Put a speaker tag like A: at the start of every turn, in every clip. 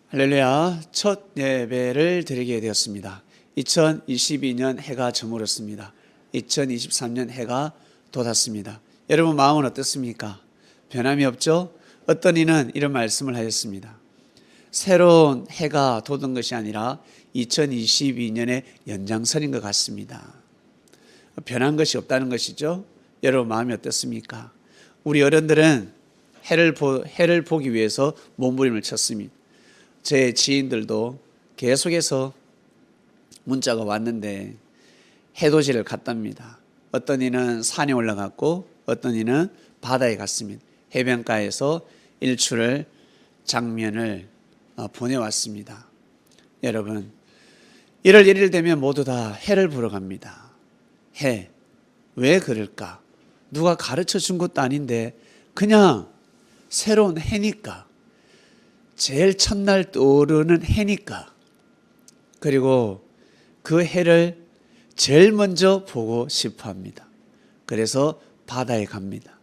A: 할렐루야, 첫 예배를 드리게 되었습니다. 2022년 해가 저물었습니다. 2023년 해가 돋았습니다. 여러분 마음은 어떻습니까? 변함이 없죠? 어떤 이는 이런 말씀을 하셨습니다. 새로운 해가 돋은 것이 아니라 2022년의 연장선인 것 같습니다. 변한 것이 없다는 것이죠. 여러분 마음이 어떻습니까? 우리 어른들은 해를 보기 위해서 몸부림을 쳤습니다. 제 지인들도 계속해서 문자가 왔는데 해돋이를 갔답니다. 어떤 이는 산에 올라갔고 어떤 이는 바다에 갔습니다. 해변가에서 일출을 장면을 보내왔습니다. 여러분 1월 1일 되면 모두 다 해를 보러 갑니다. 해, 왜 그럴까? 누가 가르쳐 준 것도 아닌데 그냥 새로운 해니까, 제일 첫날 떠오르는 해니까, 그리고 그 해를 제일 먼저 보고 싶어 합니다. 그래서 바다에 갑니다.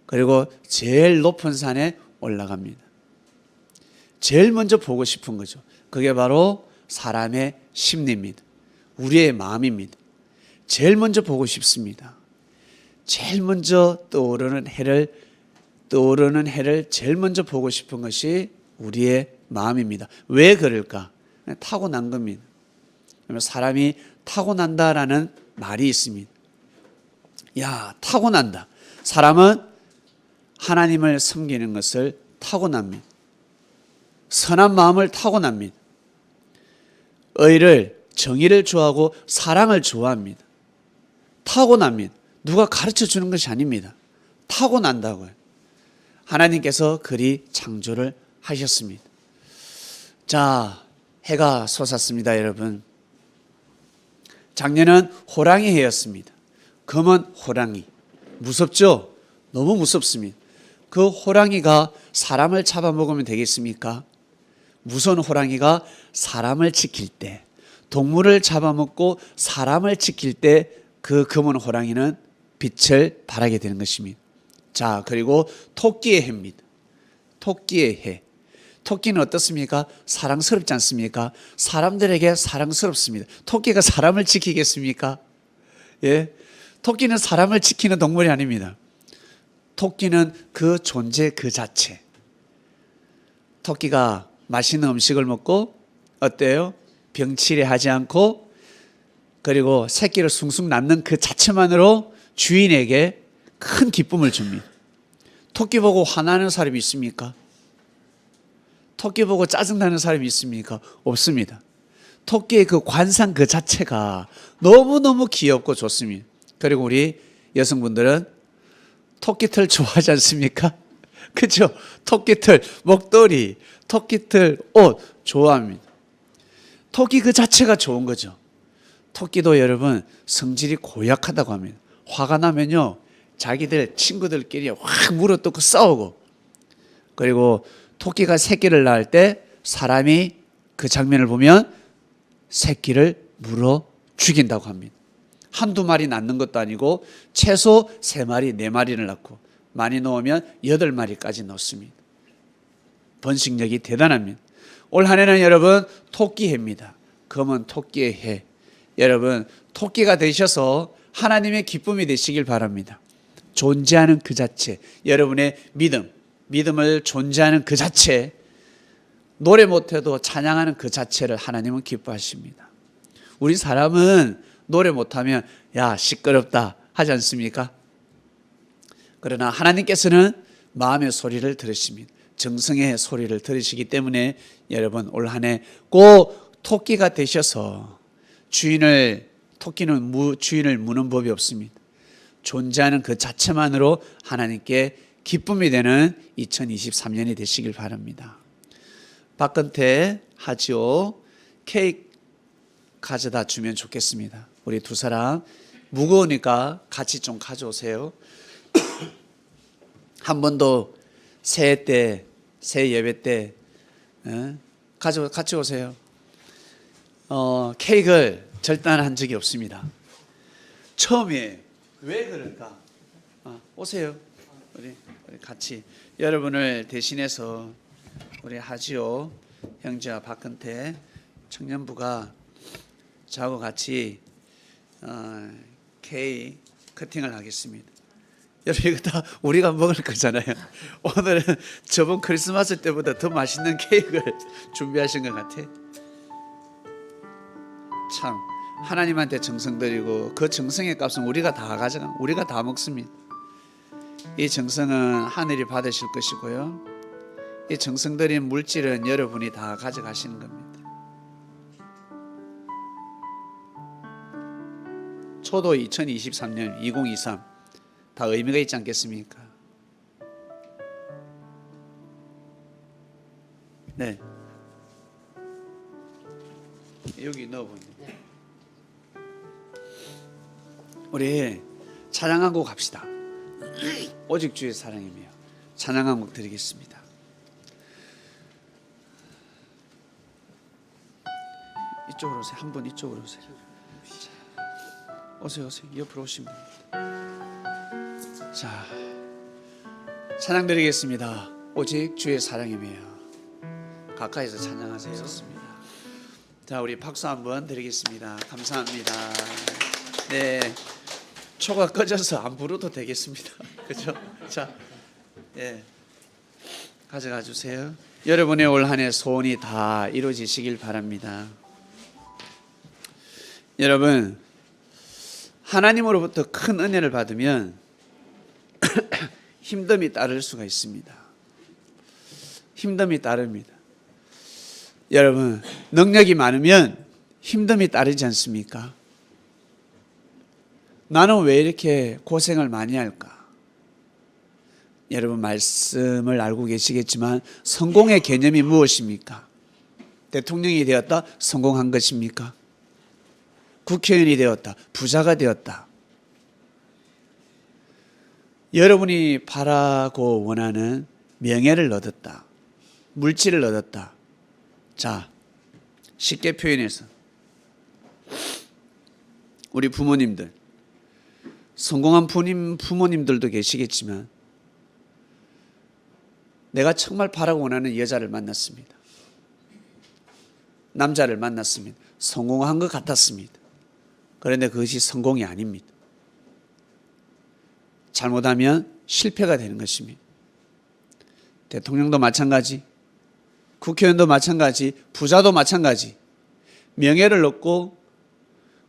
A: 그리고 제일 높은 산에 올라갑니다. 제일 먼저 보고 싶은 거죠. 그게 바로 사람의 심리입니다. 우리의 마음입니다. 제일 먼저 보고 싶습니다. 제일 먼저 떠오르는 해를 제일 먼저 보고 싶은 것이 우리의 마음입니다. 왜 그럴까? 타고난 겁니다. 사람이 타고난다라는 말이 있습니다. 야, 타고난다. 사람은 하나님을 섬기는 것을 타고납니다. 선한 마음을 타고납니다. 정의를 좋아하고 사랑을 좋아합니다. 타고납니다. 누가 가르쳐 주는 것이 아닙니다. 타고난다고요. 하나님께서 그리 창조를 하셨습니다. 자, 해가 솟았습니다, 여러분. 작년은 호랑이 해였습니다. 검은 호랑이. 무섭죠? 너무 무섭습니다. 그 호랑이가 사람을 잡아먹으면 되겠습니까? 무서운 호랑이가 사람을 지킬 때, 동물을 잡아먹고 사람을 지킬 때 그 검은 호랑이는 빛을 발하게 되는 것입니다. 자, 그리고 토끼의 해입니다. 토끼의 해. 토끼는 어떻습니까? 사랑스럽지 않습니까? 사람들에게 사랑스럽습니다. 토끼가 사람을 지키겠습니까? 예? 토끼는 사람을 지키는 동물이 아닙니다. 토끼는 그 존재 그 자체. 토끼가 맛있는 음식을 먹고 어때요? 병치레 하지 않고 그리고 새끼를 숭숭 낳는 그 자체만으로 주인에게 큰 기쁨을 줍니다. 토끼 보고 화나는 사람이 있습니까? 토끼 보고 짜증나는 사람이 있습니까? 없습니다. 토끼의 그 관상 그 자체가 너무너무 귀엽고 좋습니다. 그리고 우리 여성분들은 토끼털 좋아하지 않습니까? 그렇죠? 토끼털 목도리, 토끼털 옷 좋아합니다. 토끼 그 자체가 좋은 거죠. 토끼도 여러분 성질이 고약하다고 합니다. 화가 나면요 자기들 친구들끼리 확 물어뜯고 싸우고, 그리고 토끼가 새끼를 낳을 때 사람이 그 장면을 보면 새끼를 물어 죽인다고 합니다. 한두 마리 낳는 것도 아니고 최소 3마리, 4마리를 낳고 많이 넣으면 8마리까지 넣습니다. 번식력이 대단합니다. 올 한 해는 여러분 토끼해입니다. 검은 토끼의 해. 여러분 토끼가 되셔서 하나님의 기쁨이 되시길 바랍니다. 존재하는 그 자체, 여러분의 믿음을 존재하는 그 자체, 노래 못해도 찬양하는 그 자체를 하나님은 기뻐하십니다. 우리 사람은 노래 못하면 야 시끄럽다 하지 않습니까? 그러나 하나님께서는 마음의 소리를 들으십니다. 정성의 소리를 들으시기 때문에 여러분 올 한 해 꼭 토끼가 되셔서 토끼는 주인을 무는 법이 없습니다. 존재하는 그 자체만으로 하나님께 기쁨이 되는 2023년이 되시길 바랍니다. 박근태, 하지오 케이크 가져다 주면 좋겠습니다. 우리 두 사람 무거우니까 같이 좀 가져오세요. 한 번도 새해 예배 때 같이 오세요. 케이크를 절단한 적이 없습니다. 처음에 왜 그럴까? 오세요. 우리 같이 여러분을 대신해서 우리 하지요 형제와 박근태 청년부가 저하고 같이 케이크 커팅을 하겠습니다. 여러분 이거 다 우리가 먹을 거잖아요. 오늘은 저번 크리스마스 때보다 더 맛있는 케이크를 준비하신 것 같아. 참 하나님한테 정성 드리고 그 정성의 값은 우리가 다 가져가, 우리가 다 먹습니다. 이 정성은 하늘이 받으실 것이고요, 이 정성 들인 물질은 여러분이 다 가져가시는 겁니다. 초도 2023년 2023 다 의미가 있지 않겠습니까? 네, 여기 넣어보세요. 우리 찬양 한 곡 합시다. 오직 주의 사랑이며 찬양 한 곡 드리겠습니다. 이쪽으로 오세요. 한 분 이쪽으로 오세요. 오세요. 옆으로 오시면 됩니다. 자, 찬양 드리겠습니다. 오직 주의 사랑이며. 가까이서 찬양하세요. 좋습니다. 자, 우리 박수 한번 드리겠습니다. 감사합니다. 네, 초가 꺼져서 안 불어도 되겠습니다. 그렇죠? 자, 예, 가져가 주세요. 여러분의 올 한 해 소원이 다 이루어지시길 바랍니다. 여러분, 하나님으로부터 큰 은혜를 받으면 힘듦이 따를 수가 있습니다. 힘듦이 따릅니다. 여러분, 능력이 많으면 힘듦이 따르지 않습니까? 나는 왜 이렇게 고생을 많이 할까? 여러분 말씀을 알고 계시겠지만 성공의 개념이 무엇입니까? 대통령이 되었다, 성공한 것입니까? 국회의원이 되었다, 부자가 되었다. 여러분이 바라고 원하는 명예를 얻었다, 물질을 얻었다. 자, 쉽게 표현해서 우리 부모님들, 성공한 부모님들도 계시겠지만 내가 정말 바라고 원하는 여자를 만났습니다. 남자를 만났습니다. 성공한 것 같았습니다. 그런데 그것이 성공이 아닙니다. 잘못하면 실패가 되는 것입니다. 대통령도 마찬가지, 국회의원도 마찬가지, 부자도 마찬가지. 명예를 얻고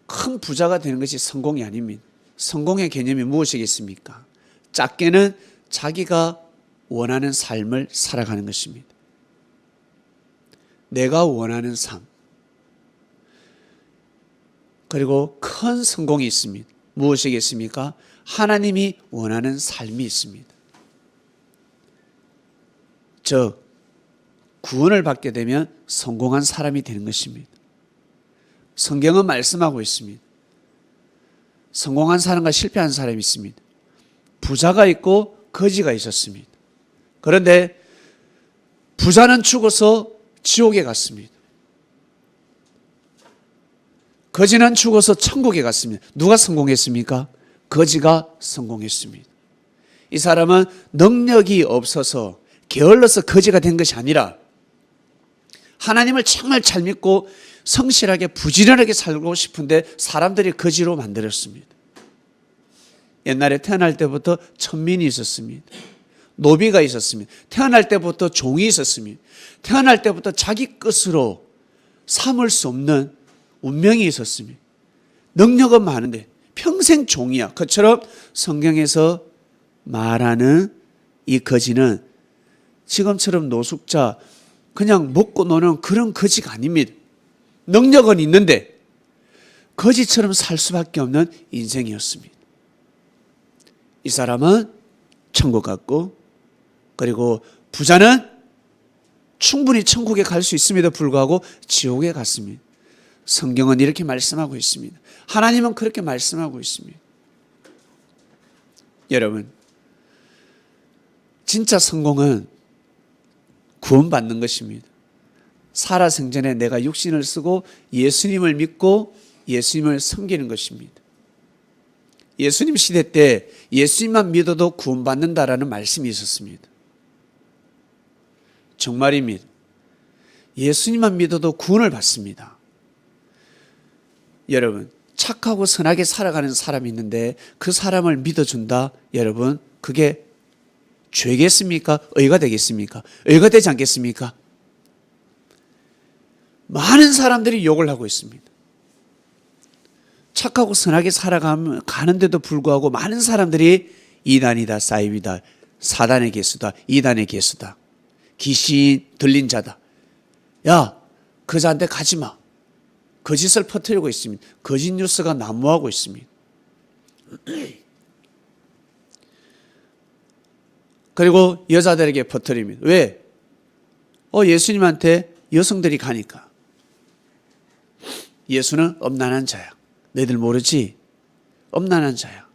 A: 큰 부자가 되는 것이 성공이 아닙니다. 성공의 개념이 무엇이겠습니까? 작게는 자기가 원하는 삶을 살아가는 것입니다. 내가 원하는 삶. 그리고 큰 성공이 있습니다. 무엇이겠습니까? 하나님이 원하는 삶이 있습니다. 즉, 구원을 받게 되면 성공한 사람이 되는 것입니다. 성경은 말씀하고 있습니다. 성공한 사람과 실패한 사람이 있습니다. 부자가 있고 거지가 있었습니다. 그런데 부자는 죽어서 지옥에 갔습니다. 거지는 죽어서 천국에 갔습니다. 누가 성공했습니까? 거지가 성공했습니다. 이 사람은 능력이 없어서 게을러서 거지가 된 것이 아니라 하나님을 정말 잘 믿고 성실하게 부지런하게 살고 싶은데 사람들이 거지로 만들었습니다. 옛날에 태어날 때부터 천민이 있었습니다. 노비가 있었습니다. 태어날 때부터 종이 있었습니다. 태어날 때부터 자기 것으로 삼을 수 없는 운명이 있었습니다. 능력은 많은데 평생 종이야. 그처럼 성경에서 말하는 이 거지는 지금처럼 노숙자, 그냥 먹고 노는 그런 거지가 아닙니다. 능력은 있는데 거지처럼 살 수밖에 없는 인생이었습니다. 이 사람은 천국 갔고, 그리고 부자는 충분히 천국에 갈 수 있음에도 불구하고 지옥에 갔습니다. 성경은 이렇게 말씀하고 있습니다. 하나님은 그렇게 말씀하고 있습니다. 여러분, 진짜 성공은 구원받는 것입니다. 살아생전에 내가 육신을 쓰고 예수님을 믿고 예수님을 섬기는 것입니다. 예수님 시대 때 예수님만 믿어도 구원받는다라는 말씀이 있었습니다. 정말입니다. 예수님만 믿어도 구원을 받습니다. 여러분, 착하고 선하게 살아가는 사람이 있는데 그 사람을 믿어준다. 여러분, 그게 죄겠습니까? 의가 되겠습니까? 의가 되지 않겠습니까? 많은 사람들이 욕을 하고 있습니다. 착하고 선하게 살아가는데도 불구하고 많은 사람들이 이단이다, 사이비다, 사단의 개수다, 이단의 개수다, 귀신 들린 자다. 야, 그 자한테 가지 마. 거짓을 퍼뜨리고 있습니다. 거짓 뉴스가 난무하고 있습니다. 그리고 여자들에게 퍼뜨립니다. 왜? 예수님한테 여성들이 가니까. 예수는 엄난한 자야. 너희들 모르지? 엄난한 자야.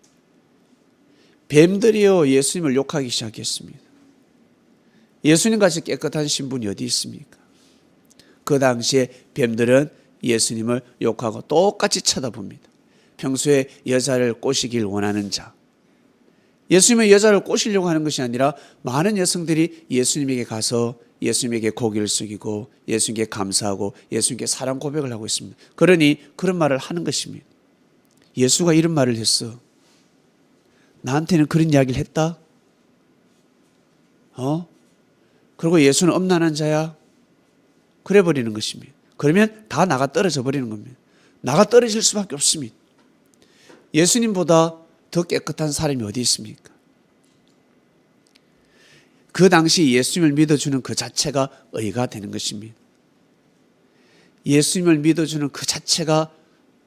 A: 뱀들이요, 예수님을 욕하기 시작했습니다. 예수님같이 깨끗한 신분이 어디 있습니까? 그 당시에 뱀들은 예수님을 욕하고 똑같이 쳐다봅니다. 평소에 여자를 꼬시길 원하는 자. 예수님의 여자를 꼬시려고 하는 것이 아니라 많은 여성들이 예수님에게 가서 예수님에게 고개를 숙이고 예수님께 감사하고 예수님께 사랑 고백을 하고 있습니다. 그러니 그런 말을 하는 것입니다. 예수가 이런 말을 했어. 나한테는 그런 이야기를 했다? 그리고 예수는 엄난한 자야? 그래 버리는 것입니다. 그러면 다 나가 떨어져 버리는 겁니다. 나가 떨어질 수밖에 없습니다. 예수님보다 더 깨끗한 사람이 어디 있습니까? 그 당시 예수님을 믿어주는 그 자체가 의가 되는 것입니다. 예수님을 믿어주는 그 자체가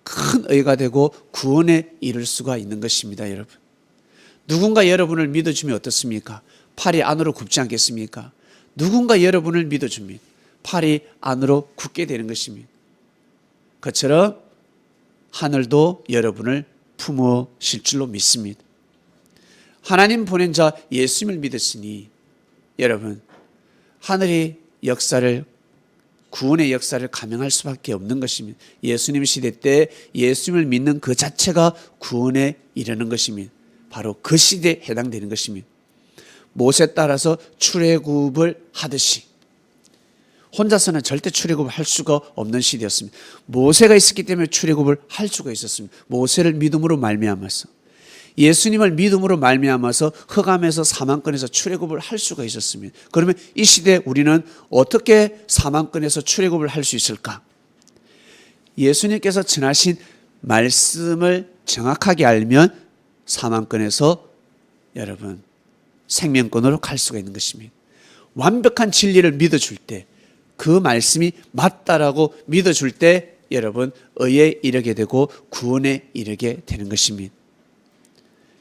A: 큰 의가 되고 구원에 이를 수가 있는 것입니다, 여러분. 누군가 여러분을 믿어주면 어떻습니까? 팔이 안으로 굽지 않겠습니까? 누군가 여러분을 믿어줍니다. 팔이 안으로 굳게 되는 것입니다. 그처럼 하늘도 여러분을 품으실 줄로 믿습니다. 하나님 보낸 자 예수님을 믿었으니 여러분, 하늘이 역사를, 구원의 역사를 감행할 수밖에 없는 것입니다. 예수님 시대 때 예수님을 믿는 그 자체가 구원에 이르는 것입니다. 바로 그 시대에 해당되는 것입니다. 모세 따라서 출애굽을 하듯이 혼자서는 절대 출애굽을 할 수가 없는 시대였습니다. 모세가 있었기 때문에 출애굽을 할 수가 있었습니다. 모세를 믿음으로 말미암아서, 예수님을 믿음으로 말미암아서 흑암에서 사망권에서 출애굽을 할 수가 있었습니다. 그러면 이 시대에 우리는 어떻게 사망권에서 출애굽을 할 수 있을까? 예수님께서 전하신 말씀을 정확하게 알면 사망권에서 여러분 생명권으로 갈 수가 있는 것입니다. 완벽한 진리를 믿어줄 때, 그 말씀이 맞다라고 믿어줄 때 여러분 의에 이르게 되고 구원에 이르게 되는 것입니다.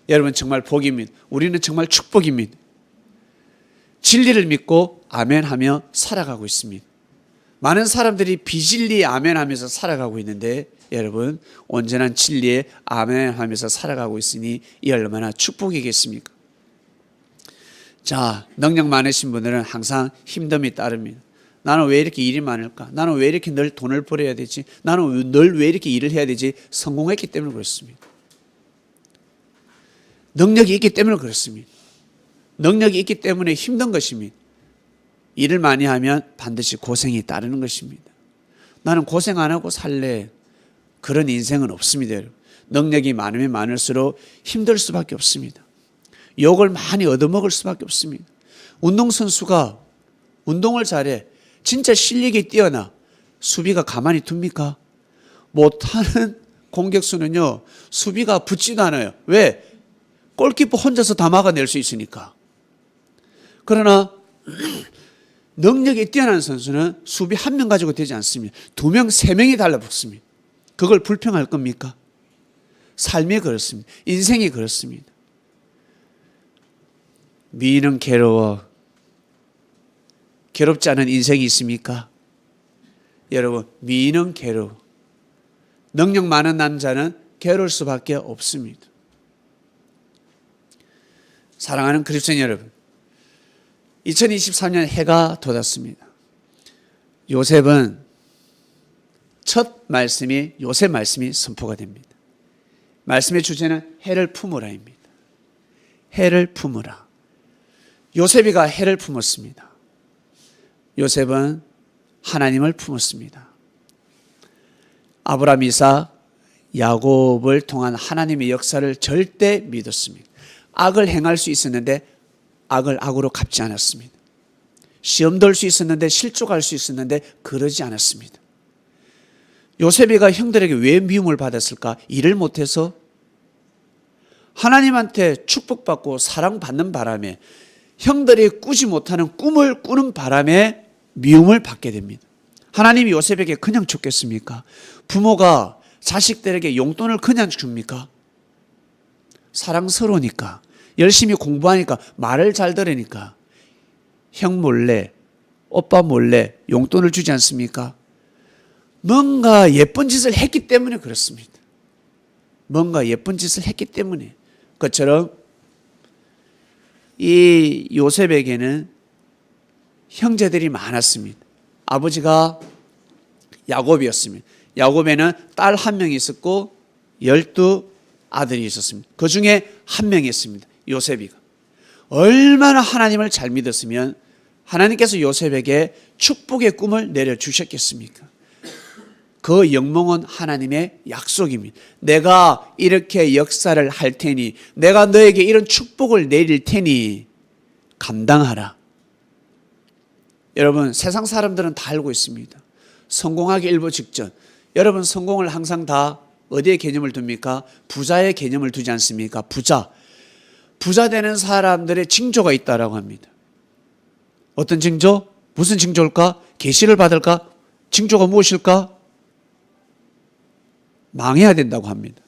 A: 여러분 정말 복입니다. 우리는 정말 축복입니다. 진리를 믿고 아멘하며 살아가고 있습니다. 많은 사람들이 비진리에 아멘하면서 살아가고 있는데 여러분 온전한 진리에 아멘하면서 살아가고 있으니 이 얼마나 축복이겠습니까? 자, 능력 많으신 분들은 항상 힘듦이 따릅니다. 나는 왜 이렇게 일이 많을까? 나는 왜 이렇게 늘 돈을 벌어야 되지? 나는 늘 왜 이렇게 일을 해야 되지? 성공했기 때문에 그렇습니다. 능력이 있기 때문에 그렇습니다. 능력이 있기 때문에 힘든 것입니다. 일을 많이 하면 반드시 고생이 따르는 것입니다. 나는 고생 안 하고 살래. 그런 인생은 없습니다, 여러분. 능력이 많으면 많을수록 힘들 수밖에 없습니다. 욕을 많이 얻어먹을 수밖에 없습니다. 운동선수가 운동을 잘해. 진짜 실력이 뛰어나. 수비가 가만히 둡니까? 못하는 공격수는요, 수비가 붙지도 않아요. 왜? 골키퍼 혼자서 다 막아낼 수 있으니까. 그러나 능력이 뛰어난 선수는 수비 한 명 가지고 되지 않습니다. 2명, 3명이 달라붙습니다. 그걸 불평할 겁니까? 삶이 그렇습니다. 인생이 그렇습니다. 미는 괴로워. 괴롭지 않은 인생이 있습니까? 여러분, 미는 괴로워. 능력 많은 남자는 괴로울 수밖에 없습니다. 사랑하는 그리스도인 여러분, 2023년 해가 돋았습니다. 요셉은 첫 말씀이 요셉 말씀이 선포가 됩니다. 말씀의 주제는 해를 품으라입니다. 해를 품으라. 요셉이가 해를 품었습니다. 요셉은 하나님을 품었습니다. 아브라함, 이삭, 야곱을 통한 하나님의 역사를 절대 믿었습니다. 악을 행할 수 있었는데 악을 악으로 갚지 않았습니다. 시험 돌 수 있었는데 실족할 수 있었는데 그러지 않았습니다. 요셉이가 형들에게 왜 미움을 받았을까? 일을 못해서? 하나님한테 축복받고 사랑받는 바람에, 형들이 꾸지 못하는 꿈을 꾸는 바람에 미움을 받게 됩니다. 하나님이 요셉에게 그냥 줬겠습니까? 부모가 자식들에게 용돈을 그냥 줍니까? 사랑스러우니까, 열심히 공부하니까, 말을 잘 들으니까 형 몰래, 오빠 몰래 용돈을 주지 않습니까? 뭔가 예쁜 짓을 했기 때문에 그렇습니다. 뭔가 예쁜 짓을 했기 때문에. 그것처럼 이 요셉에게는 형제들이 많았습니다. 아버지가 야곱이었습니다. 야곱에는 딸 한 명이 있었고 12아들이 있었습니다. 그 중에 한 명이 있습니다. 요셉이가. 얼마나 하나님을 잘 믿었으면 하나님께서 요셉에게 축복의 꿈을 내려주셨겠습니까? 그 영몽은 하나님의 약속입니다. 내가 이렇게 역사를 할 테니, 내가 너에게 이런 축복을 내릴 테니 감당하라. 여러분, 세상 사람들은 다 알고 있습니다. 성공하기 일보 직전, 여러분 성공을 항상 다 어디에 개념을 둡니까? 부자의 개념을 두지 않습니까? 부자 되는 사람들의 징조가 있다라고 합니다. 어떤 징조? 무슨 징조일까? 계시를 받을까? 징조가 무엇일까? 망해야 된다고 합니다.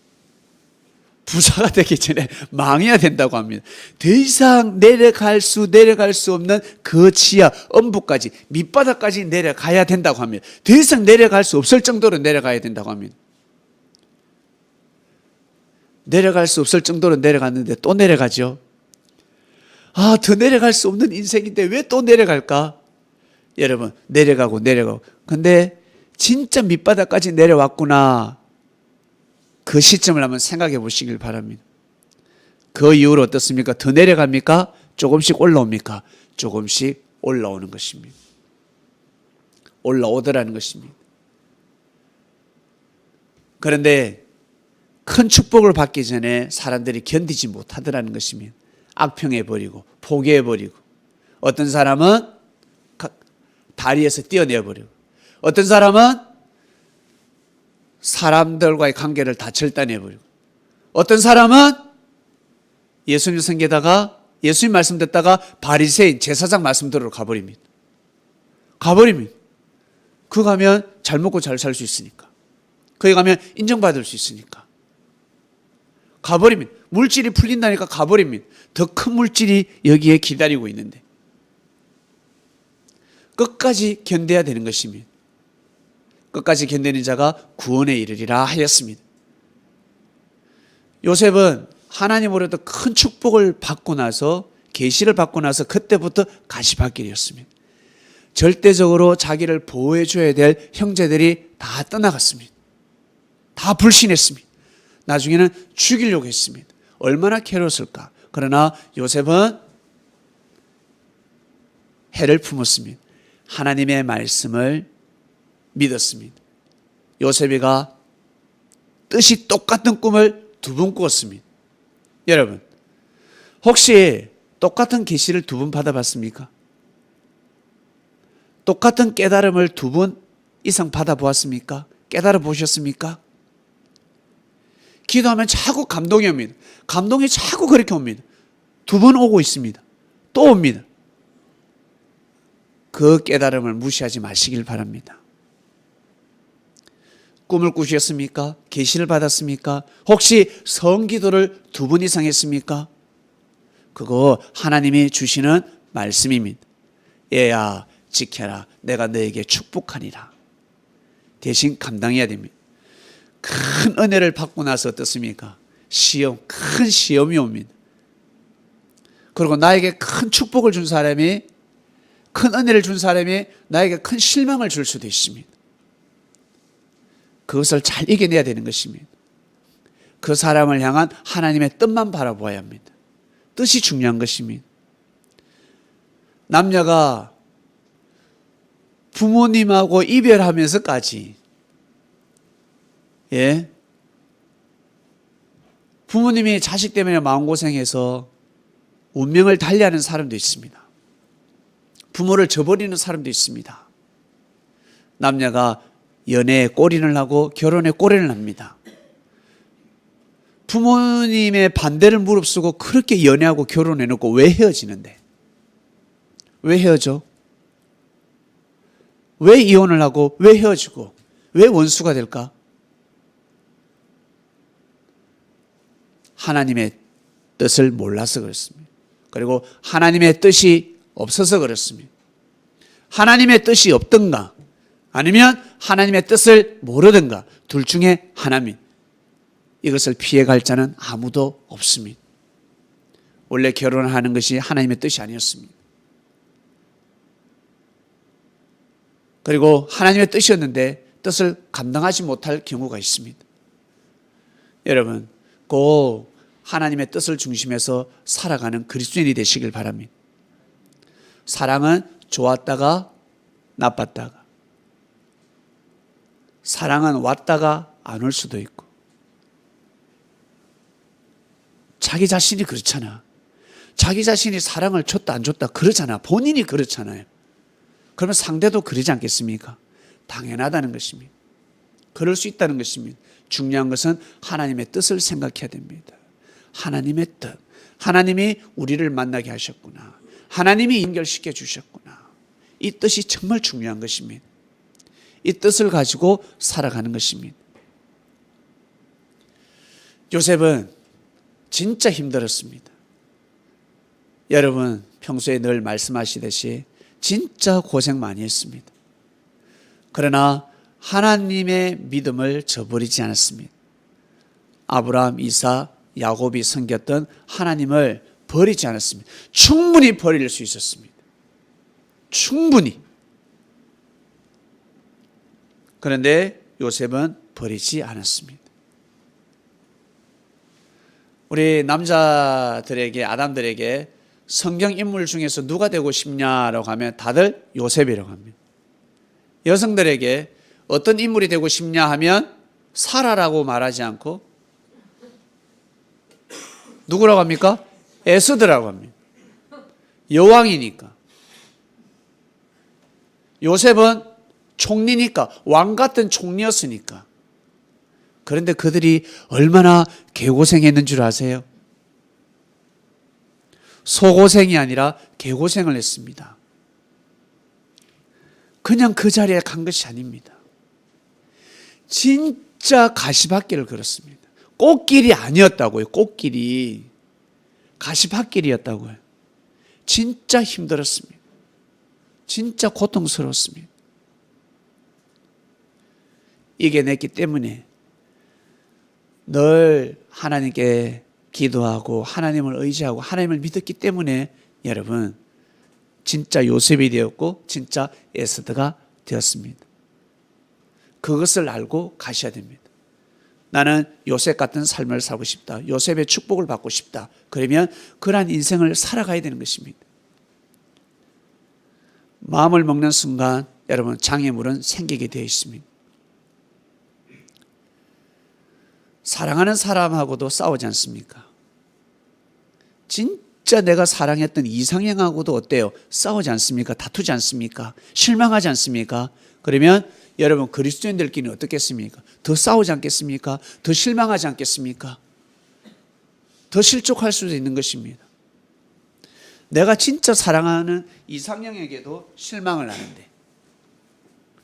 A: 부자가 되기 전에 망해야 된다고 합니다. 더 이상 내려갈 수 없는 그 지하, 엄부까지, 밑바닥까지 내려가야 된다고 합니다. 더 이상 내려갈 수 없을 정도로 내려가야 된다고 합니다. 내려갈 수 없을 정도로 내려갔는데 또 내려가죠. 더 내려갈 수 없는 인생인데 왜 또 내려갈까? 여러분, 내려가고. 근데 진짜 밑바닥까지 내려왔구나. 그 시점을 한번 생각해 보시길 바랍니다. 그 이후로 어떻습니까? 더 내려갑니까? 조금씩 올라옵니까? 조금씩 올라오는 것입니다. 올라오더라는 것입니다. 그런데 큰 축복을 받기 전에 사람들이 견디지 못하더라는 것입니다. 악평해버리고 포기해버리고, 어떤 사람은 다리에서 뛰어내버리고, 어떤 사람은 사람들과의 관계를 다 절단해버리고, 어떤 사람은 예수님 섬기다가, 예수님 말씀 듣다가 바리새인 제사장 말씀 들으러 가버립니다. 그 가면 잘 먹고 잘 살 수 있으니까, 거기 가면 인정받을 수 있으니까 가버립니다. 물질이 풀린다니까 가버립니다. 더 큰 물질이 여기에 기다리고 있는데 끝까지 견뎌야 되는 것입니다. 끝까지 견디는 자가 구원에 이르리라 하였습니다. 요셉은 하나님으로부터 큰 축복을 받고 나서, 계시를 받고 나서 그때부터 가시밭길이었습니다. 절대적으로 자기를 보호해 줘야 될 형제들이 다 떠나갔습니다. 다 불신했습니다. 나중에는 죽이려고 했습니다. 얼마나 괴로웠을까. 그러나 요셉은 해를 품었습니다. 하나님의 말씀을 믿었습니다. 요셉이가 뜻이 똑같은 꿈을 2번 꾸었습니다. 여러분, 혹시 똑같은 계시를 2번 받아봤습니까? 똑같은 깨달음을 2번 이상 받아보았습니까? 깨달아 보셨습니까? 기도하면 자꾸 감동이 옵니다. 감동이 자꾸 그렇게 옵니다. 2번 오고 있습니다. 또 옵니다. 그 깨달음을 무시하지 마시길 바랍니다. 꿈을 꾸셨습니까? 계시를 받았습니까? 혹시 성기도를 2번 이상 했습니까? 그거 하나님이 주시는 말씀입니다. 얘야, 지켜라. 내가 너에게 축복하리라. 대신 감당해야 됩니다. 큰 은혜를 받고 나서 어떻습니까? 큰 시험이 옵니다. 그리고 나에게 큰 축복을 준 사람이, 큰 은혜를 준 사람이 나에게 큰 실망을 줄 수도 있습니다. 그것을 잘 이겨내야 되는 것입니다. 그 사람을 향한 하나님의 뜻만 바라보아야 합니다. 뜻이 중요한 것입니다. 남녀가 부모님하고 이별하면서까지, 예, 부모님이 자식 때문에 마음고생해서 운명을 달리하는 사람도 있습니다. 부모를 저버리는 사람도 있습니다. 남녀가 연애에 골인을 하고 결혼에 골인을 합니다. 부모님의 반대를 무릅쓰고 그렇게 연애하고 결혼해놓고 왜 헤어지는데? 왜 헤어져? 왜 이혼을 하고 왜 헤어지고 왜 원수가 될까? 하나님의 뜻을 몰라서 그렇습니다. 그리고 하나님의 뜻이 없어서 그렇습니다. 하나님의 뜻이 없든가 아니면 하나님의 뜻을 모르든가 둘 중에 하나입니다. 이것을 피해갈 자는 아무도 없습니다. 원래 결혼을 하는 것이 하나님의 뜻이 아니었습니다. 그리고 하나님의 뜻이었는데 뜻을 감당하지 못할 경우가 있습니다. 여러분, 꼭 하나님의 뜻을 중심해서 살아가는 그리스도인이 되시길 바랍니다. 사랑은 좋았다가 나빴다가, 사랑은 왔다가 안 올 수도 있고, 자기 자신이 그렇잖아. 자기 자신이 사랑을 줬다 안 줬다 그러잖아. 본인이 그렇잖아요. 그러면 상대도 그러지 않겠습니까? 당연하다는 것입니다. 그럴 수 있다는 것입니다. 중요한 것은 하나님의 뜻을 생각해야 됩니다. 하나님의 뜻. 하나님이 우리를 만나게 하셨구나. 하나님이 연결시켜 주셨구나. 이 뜻이 정말 중요한 것입니다. 이 뜻을 가지고 살아가는 것입니다. 요셉은 진짜 힘들었습니다. 여러분 평소에 늘 말씀하시듯이 진짜 고생 많이 했습니다. 그러나 하나님의 믿음을 저버리지 않았습니다. 아브라함, 이삭, 야곱이 섬겼던 하나님을 버리지 않았습니다. 충분히 버릴 수 있었습니다. 충분히. 그런데 요셉은 버리지 않았습니다. 우리 남자들에게, 아담들에게 성경 인물 중에서 누가 되고 싶냐라고 하면 다들 요셉이라고 합니다. 여성들에게 어떤 인물이 되고 싶냐 하면 사라라고 말하지 않고 누구라고 합니까? 에스더라고 합니다. 여왕이니까. 요셉은 총리니까, 왕 같은 총리였으니까. 그런데 그들이 얼마나 개고생했는 줄 아세요? 소고생이 아니라 개고생을 했습니다. 그냥 그 자리에 간 것이 아닙니다. 진짜 가시밭길을 걸었습니다. 꽃길이 아니었다고요. 꽃길이 가시밭길이었다고요. 진짜 힘들었습니다. 진짜 고통스러웠습니다. 이겨냈기 때문에 늘 하나님께 기도하고 하나님을 의지하고 하나님을 믿었기 때문에 여러분 진짜 요셉이 되었고 진짜 에스더가 되었습니다. 그것을 알고 가셔야 됩니다. 나는 요셉 같은 삶을 살고 싶다. 요셉의 축복을 받고 싶다. 그러면 그러한 인생을 살아가야 되는 것입니다. 마음을 먹는 순간 여러분 장애물은 생기게 되어 있습니다. 사랑하는 사람하고도 싸우지 않습니까? 진짜 내가 사랑했던 이상형하고도 어때요? 싸우지 않습니까? 다투지 않습니까? 실망하지 않습니까? 그러면 여러분 그리스도인들끼리는 어떻겠습니까? 더 싸우지 않겠습니까? 더 실망하지 않겠습니까? 더 실족할 수도 있는 것입니다. 내가 진짜 사랑하는 이상형에게도 실망을 하는데,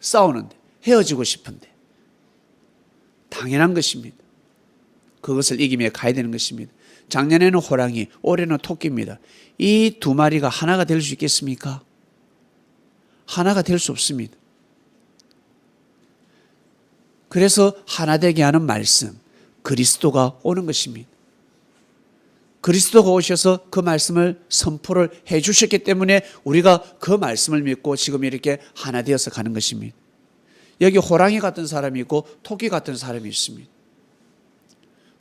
A: 싸우는데, 헤어지고 싶은데 당연한 것입니다. 그것을 이기며 가야 되는 것입니다. 작년에는 호랑이, 올해는 토끼입니다. 이 두 마리가 하나가 될 수 있겠습니까? 하나가 될 수 없습니다. 그래서 하나 되게 하는 말씀, 그리스도가 오는 것입니다. 그리스도가 오셔서 그 말씀을 선포를 해 주셨기 때문에 우리가 그 말씀을 믿고 지금 이렇게 하나 되어서 가는 것입니다. 여기 호랑이 같은 사람이 있고 토끼 같은 사람이 있습니다.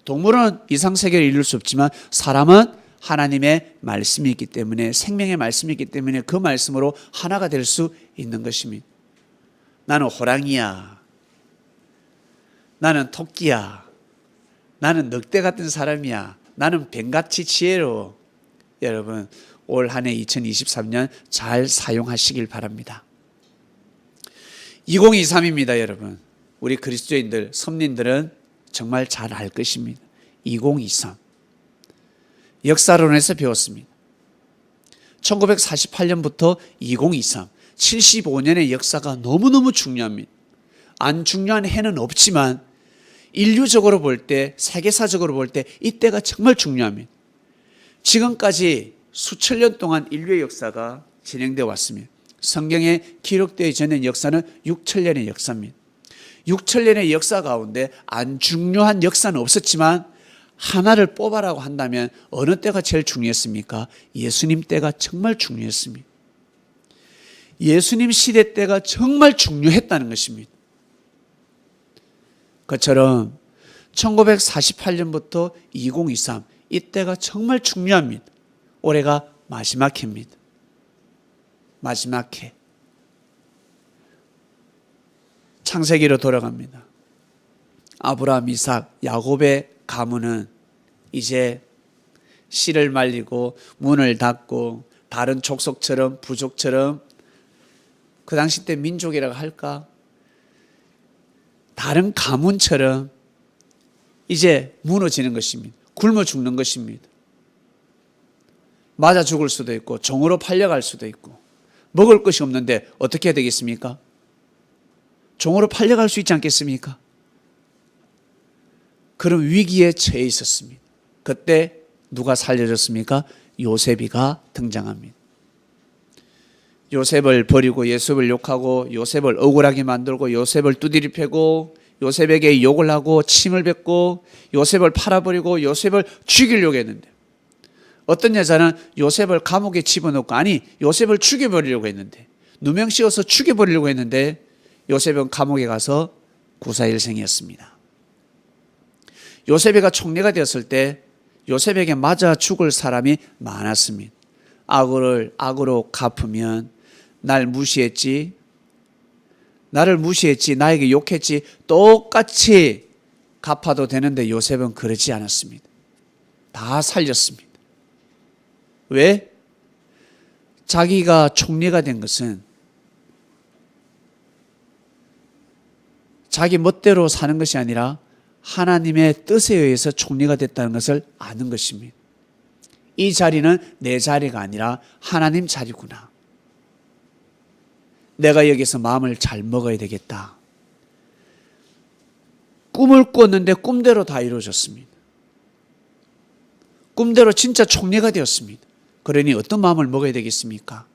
A: 동물은 이상세계를 이룰 수 없지만 사람은 하나님의 말씀이 있기 때문에, 생명의 말씀이 있기 때문에 그 말씀으로 하나가 될 수 있는 것입니다. 나는 호랑이야. 나는 토끼야. 나는 늑대 같은 사람이야. 나는 뱀같이 지혜로워. 여러분, 올 한 해 2023년 잘 사용하시길 바랍니다. 2023입니다, 여러분. 우리 그리스도인들, 성린들은 정말 잘 알 것입니다. 2023. 역사론에서 배웠습니다. 1948년부터 2023, 75년의 역사가 너무너무 중요합니다. 안 중요한 해는 없지만 인류적으로 볼 때, 세계사적으로 볼 때 이때가 정말 중요합니다. 지금까지 수천 년 동안 인류의 역사가 진행되어 왔습니다. 성경에 기록되어 있는 역사는 6천년의 역사입니다. 6천년의 역사 가운데 안 중요한 역사는 없었지만 하나를 뽑아라고 한다면 어느 때가 제일 중요했습니까? 예수님 때가 정말 중요했습니다. 예수님 시대 때가 정말 중요했다는 것입니다. 그처럼 1948년부터 2023 이때가 정말 중요합니다. 올해가 마지막 해입니다. 마지막 해. 창세기로 돌아갑니다. 아브라함, 이삭, 야곱의 가문은 이제 씨를 말리고 문을 닫고 다른 족속처럼 부족처럼 그 당시 때 민족이라고 할까? 다른 가문처럼 이제 무너지는 것입니다. 굶어 죽는 것입니다. 맞아 죽을 수도 있고 종으로 팔려갈 수도 있고 먹을 것이 없는데 어떻게 해야 되겠습니까? 종으로 팔려갈 수 있지 않겠습니까? 그런 위기에 처해 있었습니다. 그때 누가 살려줬습니까? 요셉이가 등장합니다. 요셉을 버리고 요셉을 욕하고 요셉을 억울하게 만들고 요셉을 두드리 패고 요셉에게 욕을 하고 침을 뱉고 요셉을 팔아버리고 요셉을 죽이려고 했는데 어떤 여자는 요셉을 감옥에 집어넣고 아니 요셉을 죽여버리려고 했는데 누명 씌워서 죽여버리려고 했는데 요셉은 감옥에 가서 구사일생이었습니다. 요셉이가 총리가 되었을 때 요셉에게 맞아 죽을 사람이 많았습니다. 악을 악으로 갚으면 날 무시했지, 나를 무시했지, 나에게 욕했지 똑같이 갚아도 되는데 요셉은 그러지 않았습니다. 다 살렸습니다. 왜? 자기가 총리가 된 것은 자기 멋대로 사는 것이 아니라 하나님의 뜻에 의해서 총리가 됐다는 것을 아는 것입니다. 이 자리는 내 자리가 아니라 하나님 자리구나. 내가 여기서 마음을 잘 먹어야 되겠다. 꿈을 꾸었는데 꿈대로 다 이루어졌습니다. 꿈대로 진짜 총리가 되었습니다. 그러니 어떤 마음을 먹어야 되겠습니까?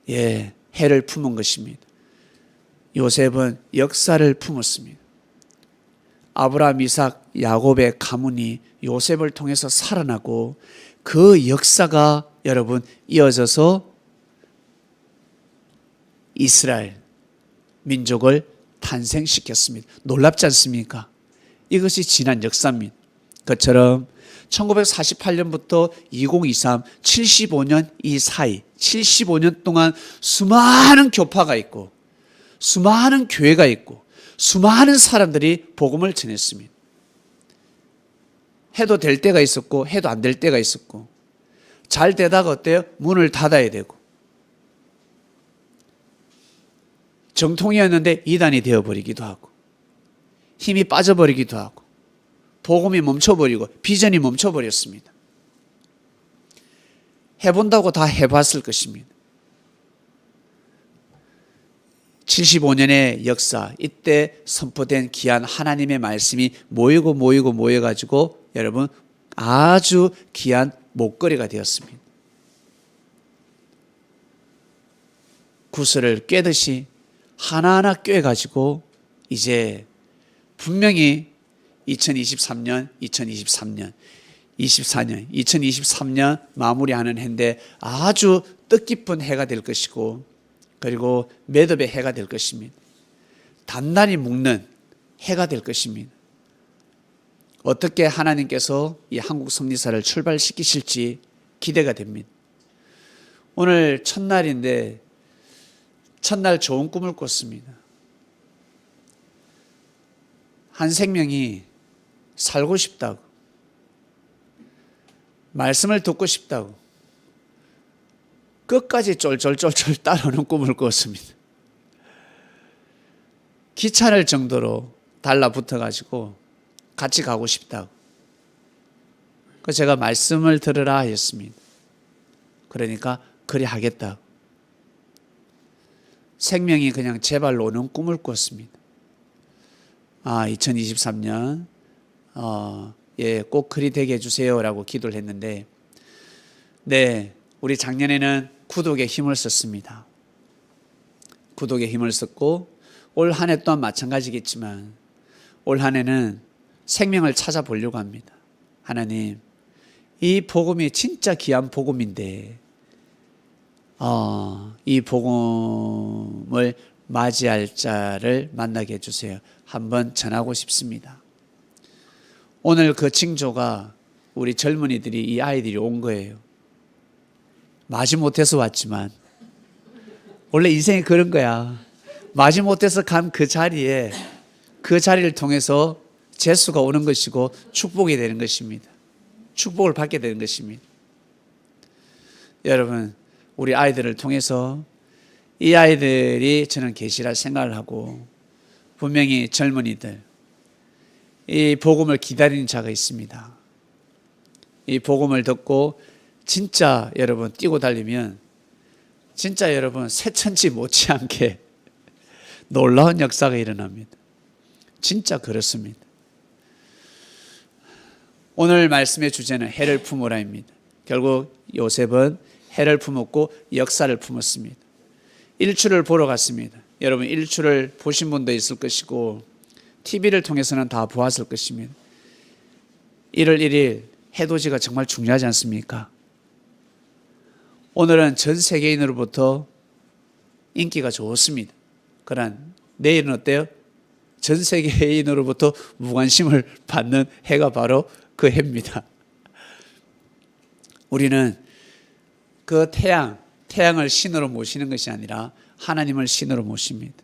A: 예, 해를 품은 것입니다. 요셉은 역사를 품었습니다. 아브라함, 이삭, 야곱의 가문이 요셉을 통해서 살아나고 그 역사가 여러분 이어져서 이스라엘 민족을 탄생시켰습니다. 놀랍지 않습니까? 이것이 지난 역사입니다. 그처럼 1948년부터 2023, 75년 이 사이 75년 동안 수많은 교파가 있고 수많은 교회가 있고 수많은 사람들이 복음을 전했습니다. 해도 될 때가 있었고 해도 안 될 때가 있었고 잘 되다가 어때요? 문을 닫아야 되고 정통이었는데 이단이 되어버리기도 하고 힘이 빠져버리기도 하고 복음이 멈춰버리고 비전이 멈춰버렸습니다. 해본다고 다 해봤을 것입니다. 75년의 역사, 이때 선포된 귀한 하나님의 말씀이 모여가지고 여러분 아주 귀한 목걸이가 되었습니다. 구슬을 꿰듯이 하나하나 꿰가지고 이제 분명히 2023년, 2023년, 24년, 2023년 마무리하는 해인데 아주 뜻깊은 해가 될 것이고 그리고 매듭의 해가 될 것입니다. 단단히 묶는 해가 될 것입니다. 어떻게 하나님께서 이 한국 성리사를 출발시키실지 기대가 됩니다. 오늘 첫날인데 첫날 좋은 꿈을 꿨습니다. 한 생명이 살고 싶다고, 말씀을 듣고 싶다고 끝까지 쫄쫄쫄쫄 따라오는 꿈을 꿨습니다. 귀찮을 정도로 달라붙어가지고 같이 가고 싶다고. 그래서 제가 말씀을 들으라 하였습니다. 그러니까 그리 하겠다고. 생명이 그냥 제발 오는 꿈을 꿨습니다. 2023년 꼭 그리 되게 해주세요라고 기도를 했는데, 네, 우리 작년에는 구독에 힘을 썼습니다. 구독에 힘을 썼고 올 한 해 또한 마찬가지겠지만 올 한 해는 생명을 찾아보려고 합니다. 하나님, 이 복음이 진짜 귀한 복음인데 이 복음을 맞이할 자를 만나게 해주세요. 한번 전하고 싶습니다. 오늘 그 징조가 우리 젊은이들이, 이 아이들이 온 거예요. 마지못해서 왔지만 원래 인생이 그런 거야. 마지못해서 간 그 자리에, 그 자리를 통해서 재수가 오는 것이고 축복이 되는 것입니다. 축복을 받게 되는 것입니다. 여러분, 우리 아이들을 통해서 이 아이들이 저는 계시라 생각을 하고, 분명히 젊은이들, 이 복음을 기다리는 자가 있습니다. 이 복음을 듣고 진짜 여러분 뛰고 달리면 진짜 여러분 새천지 못지않게 놀라운 역사가 일어납니다. 진짜 그렇습니다. 오늘 말씀의 주제는 해를 품으라입니다. 결국 요셉은 해를 품었고 역사를 품었습니다. 일출을 보러 갔습니다. 여러분, 일출을 보신 분도 있을 것이고 TV를 통해서는 다 보았을 것입니다. 1월 1일 해돋이가 정말 중요하지 않습니까? 오늘은 전 세계인으로부터 인기가 좋습니다. 그러나 내일은 어때요? 전 세계인으로부터 무관심을 받는 해가 바로 그 해입니다. 우리는 그 태양을 신으로 모시는 것이 아니라 하나님을 신으로 모십니다.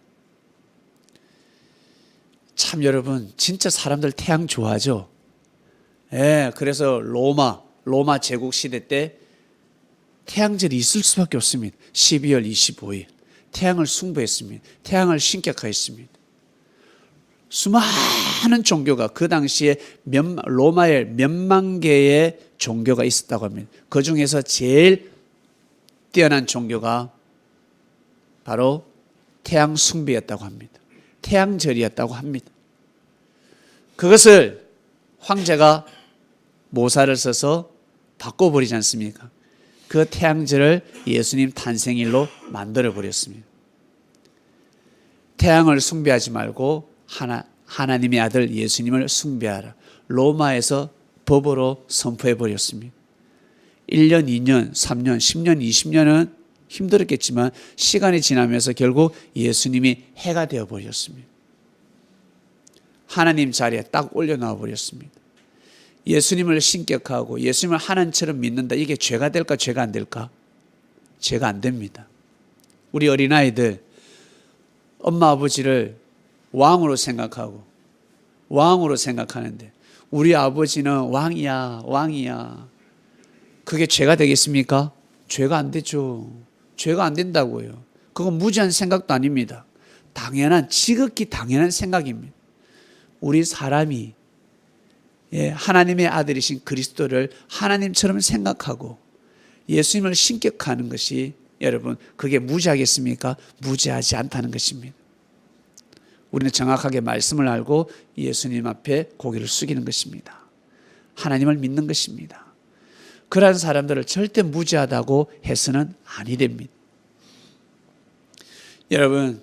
A: 참 여러분, 진짜 사람들 태양 좋아하죠? 예, 그래서 로마 제국 시대 때 태양절이 있을 수밖에 없습니다. 12월 25일 태양을 숭배했습니다. 태양을 신격화했습니다. 수많은 종교가, 그 당시에 로마에 몇만 개의 종교가 있었다고 합니다. 그 중에서 제일 뛰어난 종교가 바로 태양 숭배였다고 합니다. 태양절이었다고 합니다. 그것을 황제가 모사를 써서 바꿔버리지 않습니까? 그 태양절을 예수님 탄생일로 만들어버렸습니다. 태양을 숭배하지 말고 하나님의 아들 예수님을 숭배하라. 로마에서 법으로 선포해버렸습니다. 1년, 2년, 3년, 10년, 20년은 힘들었겠지만 시간이 지나면서 결국 예수님이 해가 되어버렸습니다. 하나님 자리에 딱 올려놓아 버렸습니다. 예수님을 신격하고 예수님을 하나님처럼 믿는다. 이게 죄가 될까, 죄가 안 될까? 죄가 안 됩니다. 우리 어린아이들 엄마 아버지를 왕으로 생각하고 왕으로 생각하는데 우리 아버지는 왕이야. 그게 죄가 되겠습니까? 죄가 안 되죠. 죄가 안 된다고요. 그건 무지한 생각도 아닙니다. 지극히 당연한 생각입니다. 우리 사람이 하나님의 아들이신 그리스도를 하나님처럼 생각하고 예수님을 신격하는 것이, 여러분, 그게 무지하겠습니까? 무지하지 않다는 것입니다. 우리는 정확하게 말씀을 알고 예수님 앞에 고개를 숙이는 것입니다. 하나님을 믿는 것입니다. 그러한 사람들을 절대 무지하다고 해서는 아니 됩니다. 여러분,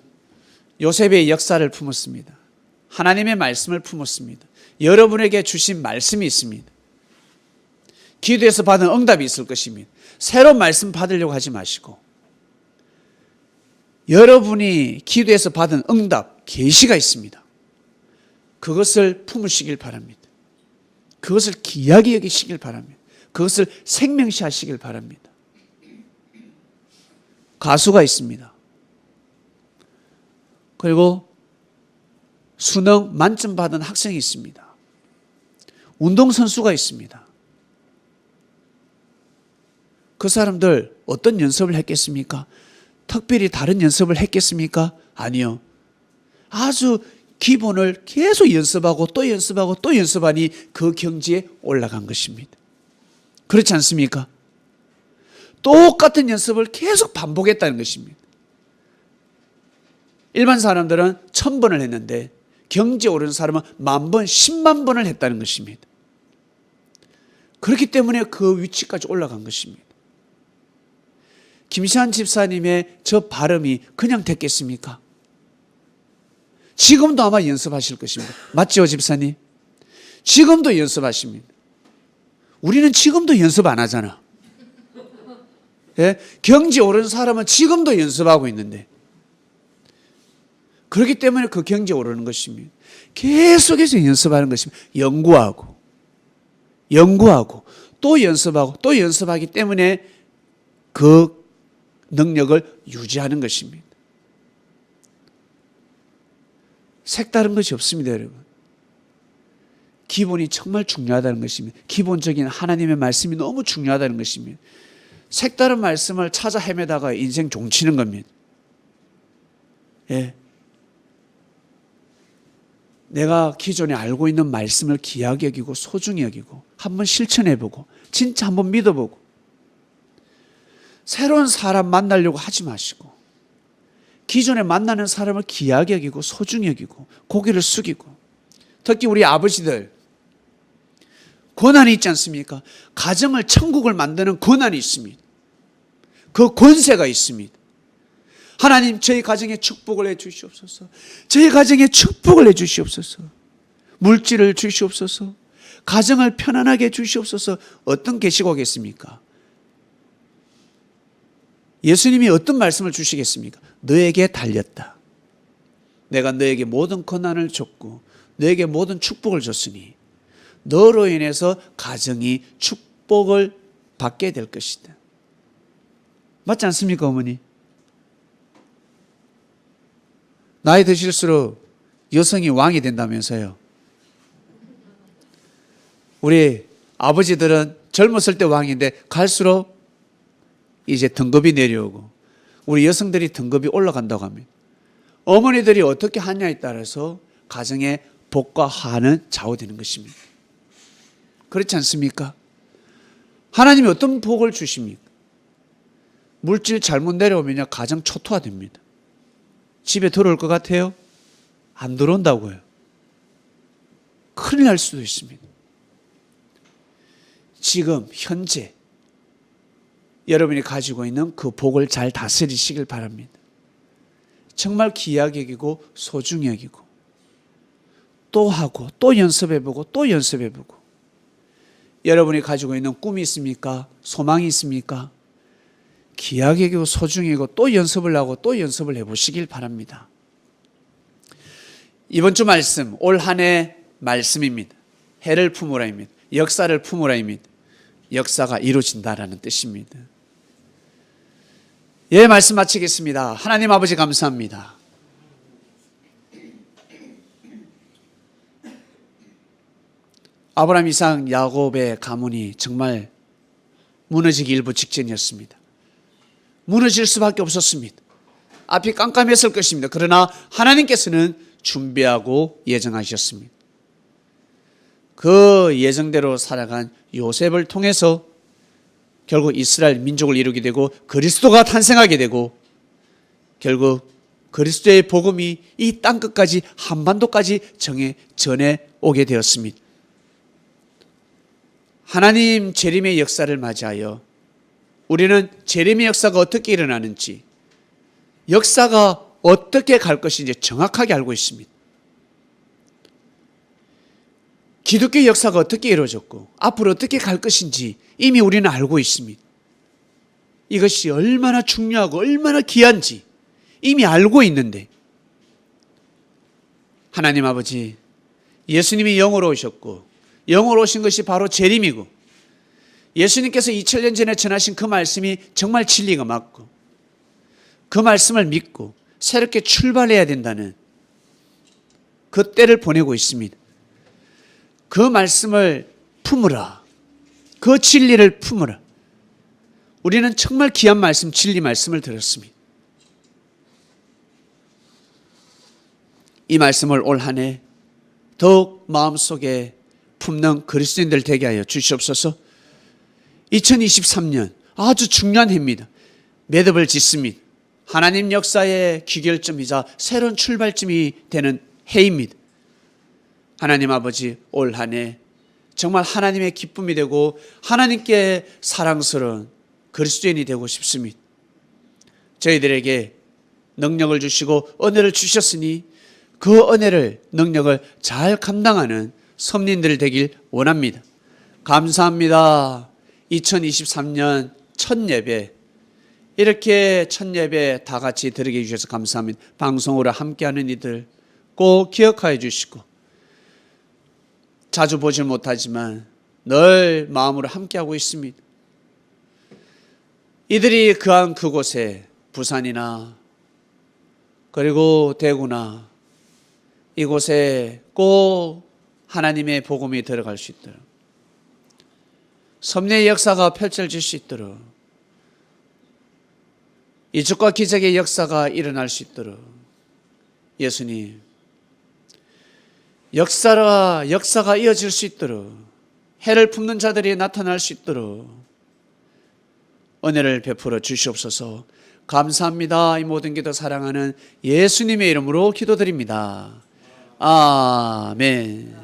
A: 요셉의 역사를 품었습니다. 하나님의 말씀을 품었습니다. 여러분에게 주신 말씀이 있습니다. 기도에서 받은 응답이 있을 것입니다. 새로운 말씀 받으려고 하지 마시고 여러분이 기도에서 받은 응답, 계시가 있습니다. 그것을 품으시길 바랍니다. 그것을 귀하게 여기시길 바랍니다. 그것을 생명시하시길 바랍니다. 가수가 있습니다. 그리고 수능 만점 받은 학생이 있습니다. 운동선수가 있습니다. 그 사람들 어떤 연습을 했겠습니까? 특별히 다른 연습을 했겠습니까? 아니요. 아주 기본을 계속 연습하고 또 연습하고 또 연습하니 그 경지에 올라간 것입니다. 그렇지 않습니까? 똑같은 연습을 계속 반복했다는 것입니다. 일반 사람들은 1000번을 했는데 경지에 오른 사람은 10,000번, 10만 번을 했다는 것입니다. 그렇기 때문에 그 위치까지 올라간 것입니다. 김시한 집사님의 저 발음이 그냥 됐겠습니까? 지금도 아마 연습하실 것입니다. 맞죠, 집사님? 지금도 연습하십니다. 우리는 지금도 연습 안 하잖아. 예? 경지에 오른 사람은 지금도 연습하고 있는데, 그렇기 때문에 그 경지에 오르는 것입니다. 계속해서 연습하는 것입니다. 연구하고 또 연습하고 또 연습하기 때문에 그 능력을 유지하는 것입니다. 색다른 것이 없습니다, 여러분. 기본이 정말 중요하다는 것입니다. 기본적인 하나님의 말씀이 너무 중요하다는 것입니다. 색다른 말씀을 찾아 헤매다가 인생 종치는 겁니다. 예. 내가 기존에 알고 있는 말씀을 귀하게 여기고 소중히 여기고 한번 실천해보고 진짜 한번 믿어보고 새로운 사람 만나려고 하지 마시고 기존에 만나는 사람을 귀하게 여기고 소중히 여기고 고개를 숙이고, 특히 우리 아버지들 권한이 있지 않습니까? 가정을 천국을 만드는 권한이 있습니다. 그 권세가 있습니다. 하나님, 저희 가정에 축복을 해 주시옵소서. 저희 가정에 축복을 해 주시옵소서. 물질을 주시옵소서. 가정을 편안하게 해 주시옵소서. 어떤 계시고겠습니까? 예수님이 어떤 말씀을 주시겠습니까? 너에게 달렸다. 내가 너에게 모든 권한을 줬고 너에게 모든 축복을 줬으니 너로 인해서 가정이 축복을 받게 될 것이다. 맞지 않습니까, 어머니? 나이 드실수록 여성이 왕이 된다면서요. 우리 아버지들은 젊었을 때 왕인데 갈수록 이제 등급이 내려오고 우리 여성들이 등급이 올라간다고 합니다. 어머니들이 어떻게 하냐에 따라서 가정의 복과 화는 좌우되는 것입니다. 그렇지 않습니까? 하나님이 어떤 복을 주십니까? 물질 잘못 내려오면요, 가정 초토화됩니다. 집에 들어올 것 같아요? 안 들어온다고요. 큰일 날 수도 있습니다. 지금 현재 여러분이 가지고 있는 그 복을 잘 다스리시길 바랍니다. 정말 귀하게 여기고 소중히 여기고 또 하고 또 연습해보고 또 연습해보고, 여러분이 가지고 있는 꿈이 있습니까? 소망이 있습니까? 귀하게 여기고 소중히 여기고 또 연습을 하고 또 연습을 해보시길 바랍니다. 이번 주 말씀, 올 한 해 말씀입니다. 해를 품으라입니다. 역사를 품으라입니다. 역사가 이루어진다라는 뜻입니다. 예, 말씀 마치겠습니다. 하나님 아버지 감사합니다. 아브라함, 이삭, 야곱의 가문이 정말 무너지기 일부 직전이었습니다. 무너질 수밖에 없었습니다. 앞이 깜깜했을 것입니다. 그러나 하나님께서는 준비하고 예정하셨습니다. 그 예정대로 살아간 요셉을 통해서 결국 이스라엘 민족을 이루게 되고 그리스도가 탄생하게 되고 결국 그리스도의 복음이 이 땅끝까지 한반도까지 전해 오게 되었습니다. 하나님 재림의 역사를 맞이하여 우리는 재림의 역사가 어떻게 일어나는지, 역사가 어떻게 갈 것인지 정확하게 알고 있습니다. 기독교의 역사가 어떻게 이루어졌고 앞으로 어떻게 갈 것인지 이미 우리는 알고 있습니다. 이것이 얼마나 중요하고 얼마나 귀한지 이미 알고 있는데, 하나님 아버지, 예수님이 영으로 오셨고 영으로 오신 것이 바로 재림이고 예수님께서 2000년 전에 전하신 그 말씀이 정말 진리가 맞고 그 말씀을 믿고 새롭게 출발해야 된다는 그 때를 보내고 있습니다. 그 말씀을 품으라. 그 진리를 품으라. 우리는 정말 귀한 말씀, 진리 말씀을 들었습니다. 이 말씀을 올 한 해 더욱 마음속에 품는 그리스도인들 되게 하여 주시옵소서. 2023년 아주 중요한 해입니다. 매듭을 짓습니다. 하나님 역사의 귀결점이자 새로운 출발점이 되는 해입니다. 하나님 아버지, 올 한 해 정말 하나님의 기쁨이 되고 하나님께 사랑스러운 그리스도인이 되고 싶습니다. 저희들에게 능력을 주시고 은혜를 주셨으니 그 은혜를, 능력을 잘 감당하는 선민들 되길 원합니다. 감사합니다. 2023년 첫 예배, 이렇게 첫 예배 다 같이 드리게 해주셔서 감사합니다. 방송으로 함께하는 이들 꼭 기억하여 주시고, 자주 보질 못하지만 늘 마음으로 함께하고 있습니다. 이들이 거한 그곳에 부산이나 그리고 대구나 이곳에 꼭 하나님의 복음이 들어갈 수 있도록, 섭리의 역사가 펼쳐질 수 있도록, 이적과 기적의 역사가 일어날 수 있도록 예수님, 역사가 이어질 수 있도록, 해를 품는 자들이 나타날 수 있도록 은혜를 베풀어 주시옵소서. 감사합니다. 이 모든 기도 사랑하는 예수님의 이름으로 기도드립니다. 아멘.